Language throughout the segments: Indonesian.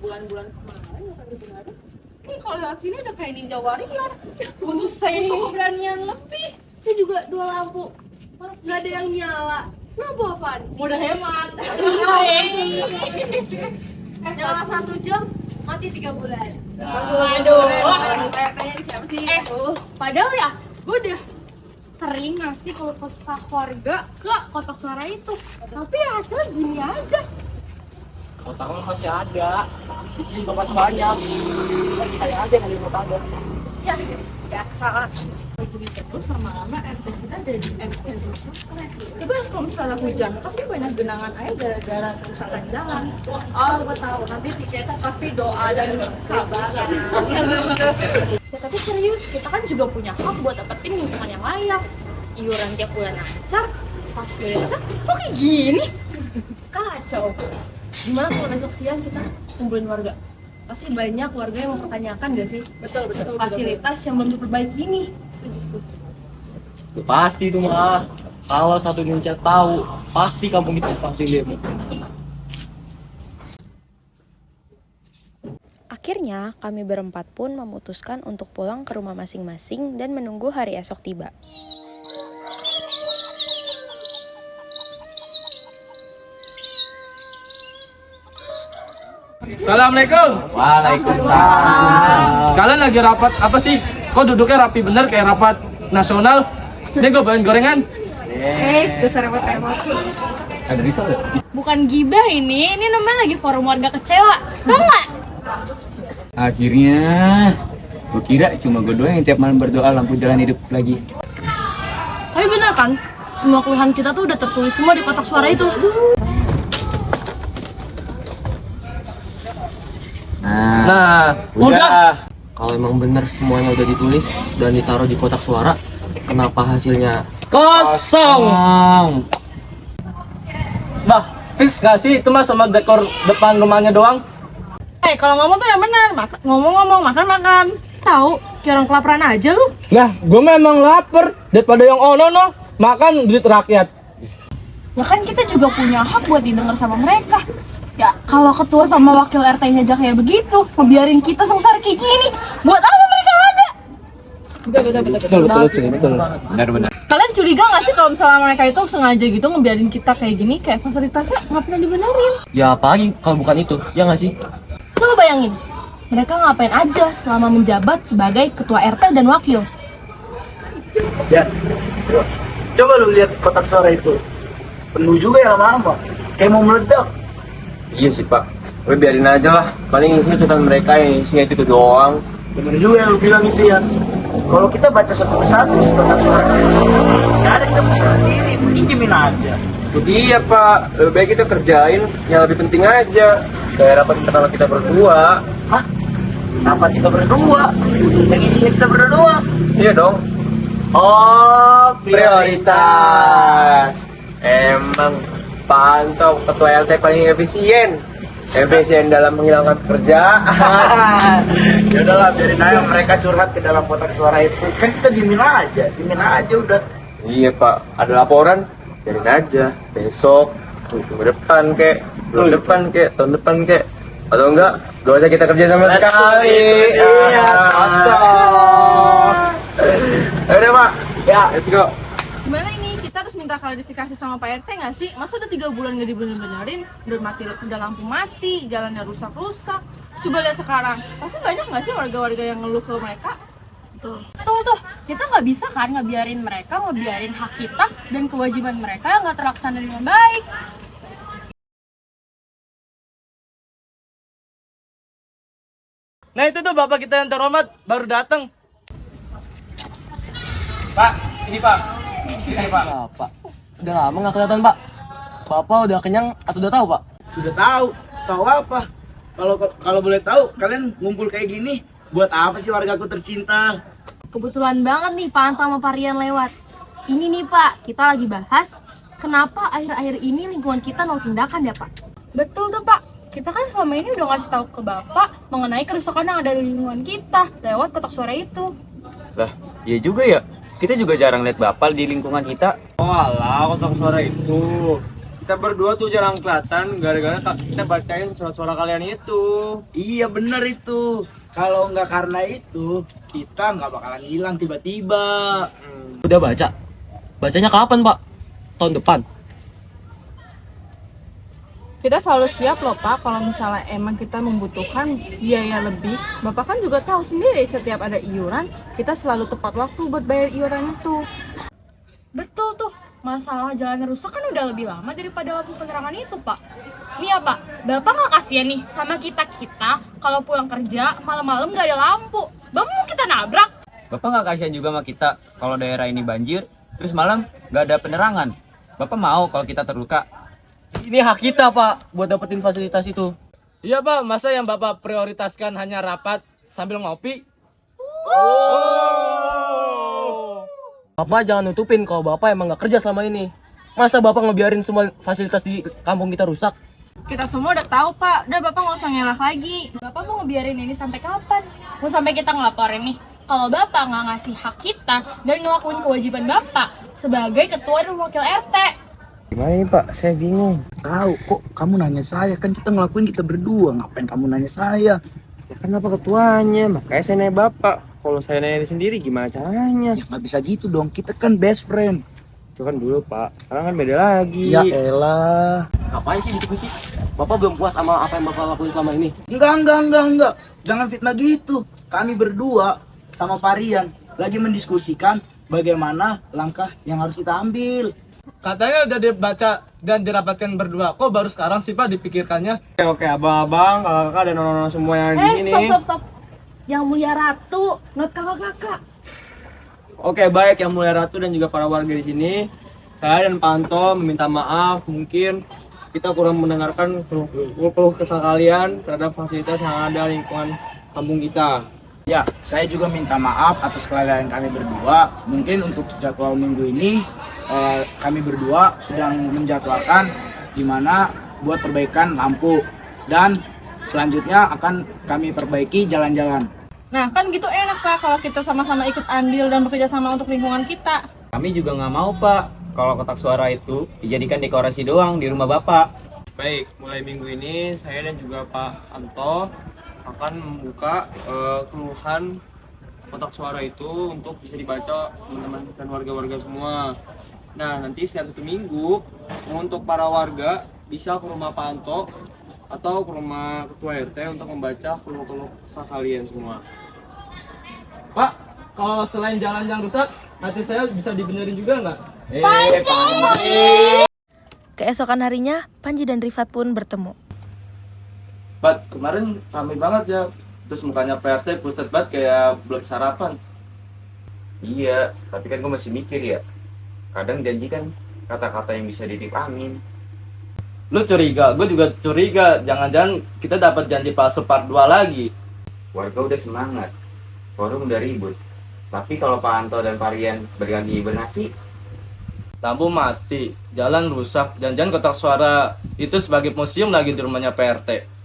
bulan-bulan kemarin nggak pernah dibenerin. Nih kalau lewat sini udah kayak ninja warrior. Bunuh saya. Untuk keberanian lebih. Ini juga 2 lampu. Nggak ada yang nyala. Lampu apaan? Mudah hemat. Nyala 1 jam, mati 3 bulan. Aduh. Kayaknya siapa sih? Padahal ya, gue udah sering ngasih keluh kesah warga ke kotak suara itu. Tapi ya hasilnya gini aja. Kotak lo masih ada. Di sini juga masih banyak. Kayak aja yang mau ada. Ya, biasa. Terus lama-lama RT kita jadi RT rusak. Coba kalau misalnya hujan, pasti banyak genangan air gara-gara kerusakan jalan. Oh, gue tahu. Nanti tiketnya pasti doa dan sabar. Ya tapi serius, kita kan juga punya hak buat dapetin lingkungan yang layak. Iuran tiap bulan lancar, fasilitasnya kok kayak gini? Kacau. Gimana kalau besok siang kita kumpulin warga? Pasti banyak warga yang mempertanyakan gak sih? Betul. Fasilitas yang belum diperbaiki ini. Setuju. Pasti itu mah. Kalau satu Indonesia tahu, pasti kampung itu pasti demo. Akhirnya, kami berempat pun memutuskan untuk pulang ke rumah masing-masing dan menunggu hari esok tiba. Assalamualaikum. Waalaikumsalam. Kalian lagi rapat apa sih? Kok duduknya rapi bener kayak rapat nasional? Ini gue bawain gorengan. Dasar repot-repot. Ada risau ya? Bukan gibah ini namanya lagi forum warga kecewa. Tau nggak? Akhirnya, gue kira cuma gue doang yang tiap malam berdoa lampu jalan hidup lagi. Tapi bener kan? Semua keluhan kita tuh udah tertulis semua di kotak suara itu. Nah, udah. Kalau emang bener semuanya udah ditulis dan ditaruh di kotak suara, kenapa hasilnya kosong? Bah, fix gak sih itu mah sama dekor depan rumahnya doang? Kalau ngomong tuh yang benar. Ngomong-ngomong, makan-makan. Tahu, kayak orang kelaparan aja lu. Nah, gue memang lapar daripada yang ono makan duit rakyat. Ya kan kita juga punya hak buat didengar sama mereka. Ya kalau ketua sama wakil RT-nya aja kayak begitu, ngebiarin kita sengsara kayak gini, buat apa mereka ada? Betul sih, betul. Benar-benar. Kalian curiga nggak sih kalau misalnya mereka itu sengaja gitu ngebiarin kita kayak gini, kayak fasilitasnya nggak pernah dibenerin? Ya apalagi kalau bukan itu, ya nggak sih? Coba bayangin, mereka ngapain aja selama menjabat sebagai ketua RT dan wakil? Ya, coba lu lihat kotak suara itu, penuh juga ya lama-lama, kayak mau meledak. Iya sih pak, gue biarin aja lah. Paling isinya cuma mereka yang isinya itu doang. Bener juga yang lu bilang itu ya. Kalau kita baca satu persatu kotak suara itu, nggak ada kita bisa sendiri, pinjemin aja. Jadi ya pak, lebih baik kita kerjain yang lebih penting aja. Kayak rapat internal kita berdua. Hah? Apa kita berdua? Yang isinya kita berdua? Iya dong. Oh, Prioritas. Emang pantau ketua LT paling efisien dalam menghilangkan pekerjaan. Ya udahlah, biarin aja mereka curhat ke dalam kotak suara itu. Kan kita diemin aja udah. Iya pak, ada laporan, biarin aja. Besok, minggu depan kek, bulan depan kek, tahun depan kek. Atau enggak, gak usah kita kerja sama sekali. Iya, cocok. Udah pak, Ya, let's go. Gimana ini? Kita harus minta klarifikasi sama Pak RT nggak sih? Masa udah 3 bulan nggak dibenerin, udah lampu mati, jalannya rusak-rusak. Coba lihat sekarang, pasti banyak nggak sih warga-warga yang ngeluh ke mereka? Tuh, kita nggak bisa kan ngebiarin mereka ngebiarin hak kita dan kewajiban mereka yang nggak terlaksana dengan baik. Nah itu tuh bapak kita yang terhormat baru datang. Pak, sini Pak. Sini Pak. Pak, udah lama nggak kelihatan pak. Bapak udah kenyang atau udah tahu pak? Sudah tahu. Tahu apa? Kalau boleh tahu, kalian ngumpul kayak gini buat apa sih wargaku tercinta? Kebetulan banget nih Pak Anto sama Pak Rian lewat. Ini nih Pak, kita lagi bahas kenapa akhir-akhir ini lingkungan kita nol tindakan ya Pak. Betul tuh Pak, kita kan selama ini udah ngasih tahu ke Bapak mengenai kerusakan yang ada di lingkungan kita lewat kotak suara itu. Lah, iya juga ya. Kita juga jarang lihat bapak di lingkungan kita. Oh alah, kotak suara itu. Kita berdua tuh jarang kelihatan gara-gara kita bacain surat-surat kalian itu. Iya bener itu. Kalau nggak karena itu, kita nggak bakalan hilang tiba-tiba. Udah baca? Bacanya kapan, Pak? Tahun depan? Kita selalu siap loh Pak, kalau misalnya emang kita membutuhkan biaya lebih. Bapak kan juga tahu sendiri setiap ada iuran, kita selalu tepat waktu buat bayar iuran itu. Betul tuh, masalah jalan rusak kan udah lebih lama daripada lampu penerangan itu, Pak. Nih ya, Pak, Bapak nggak kasihan nih sama kita-kita kalau pulang kerja malam-malam nggak ada lampu. Bapak mau kita nabrak? Bapak nggak kasihan juga sama kita kalau daerah ini banjir, terus malam nggak ada penerangan. Bapak mau kalau kita terluka? Ini hak kita, Pak, buat dapetin fasilitas itu. Iya, Pak, masa yang Bapak prioritaskan hanya rapat sambil ngopi? Bapak jangan nutupin kalau Bapak emang nggak kerja selama ini. Masa Bapak ngebiarin semua fasilitas di kampung kita rusak? Kita semua udah tahu Pak, udah Bapak nggak usah ngelak lagi. Bapak mau ngebiarin ini sampai kapan? Mau sampai kita ngelaporin nih? Kalau Bapak nggak ngasih hak kita dan ngelakuin kewajiban Bapak sebagai ketua dan wakil RT. Gimana nih Pak? Saya bingung. Tahu kok kamu nanya saya, kan kita ngelakuin kita berdua. Ngapain kamu nanya saya? Ya kan Bapak ketuanya, makanya saya nanya Bapak. Kalau saya nanya sendiri gimana caranya? Ya nggak bisa gitu dong, kita kan best friend. Itu kan dulu Pak, sekarang kan beda lagi. Ya elah. Ngapain sih diskusi? Bapak belum puas sama apa yang Bapak lakuin selama ini? Enggak. Jangan fitnah gitu. Kami berdua sama Parian lagi mendiskusikan bagaimana langkah yang harus kita ambil. Katanya udah dibaca dan dirapatkan berdua. Kok baru sekarang sih, Pak, dipikirkannya? Oke, abang-abang, kakak-kakak dan nono-nono semua yang ada di sini. Stop. Yang mulia ratu, not kakak-kakak. Oke, baik yang mulia ratu dan juga para warga di sini. Saya dan Pak Anto meminta maaf, mungkin kita kurang mendengarkan keluh kesah kalian terhadap fasilitas yang ada di lingkungan kampung kita. Ya, saya juga minta maaf atas kelalaian kami berdua. Mungkin untuk jadwal minggu ini kami berdua sedang menjadwalkan di mana buat perbaikan lampu dan selanjutnya akan kami perbaiki jalan-jalan. Nah kan gitu enak Pak, kalau kita sama-sama ikut andil dan bekerja sama untuk lingkungan kita. Kami juga nggak mau, Pak, kalau kotak suara itu dijadikan dekorasi doang di rumah Bapak. Baik, mulai minggu ini saya dan juga Pak Anto akan membuka keluhan kotak suara itu untuk bisa dibaca teman-teman dan warga-warga semua. Nah, nanti setiap 1 minggu untuk para warga bisa ke rumah Pak Anto atau ke rumah ketua RT untuk membaca keluh-keluh kesah kalian semua. Pak, kalau selain jalan yang rusak, hati saya bisa dibenerin juga nggak? Keesokan harinya, Panji dan Rifat pun bertemu. Bat, kemarin ramai banget ya. Terus mukanya PRT pucat banget kayak belum sarapan. Iya, tapi kan gue masih mikir ya. Kadang janji kan kata-kata yang bisa ditip angin. Lu curiga, gue juga curiga. Jangan-jangan kita dapat janji palsu part 2 lagi. Warga udah semangat, forum udah ribut. Tapi kalau Pak Anto dan Parian berganti hibernasi, Lampu mati, jalan rusak, jangan-jangan kotak suara itu sebagai museum lagi di rumahnya PRT.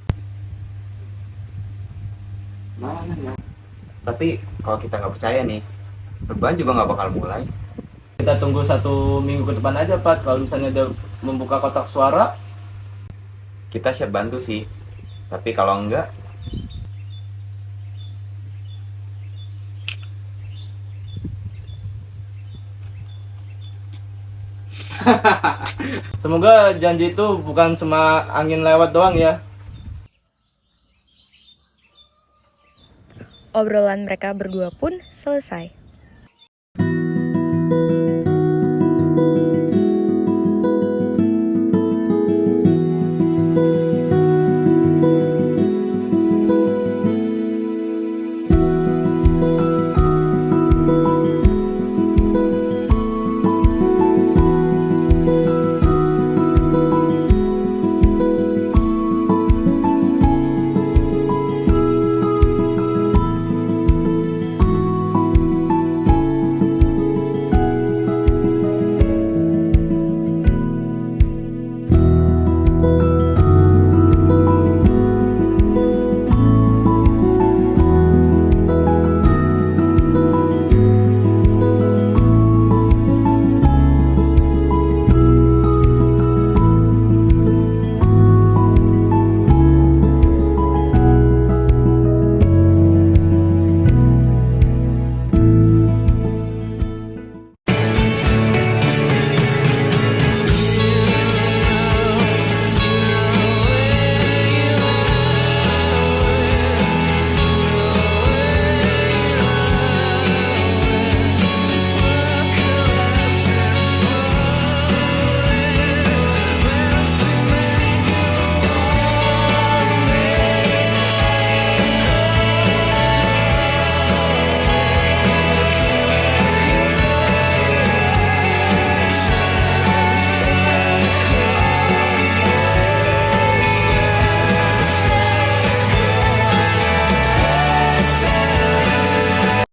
tapi kalau kita nggak percaya nih, perubahan juga nggak bakal mulai. Kita tunggu 1 minggu ke depan aja, Pak. Kalau misalnya dia membuka kotak suara, Kita siap bantu sih, tapi kalau enggak, semoga janji itu bukan cuma angin lewat doang ya. Obrolan mereka berdua pun selesai.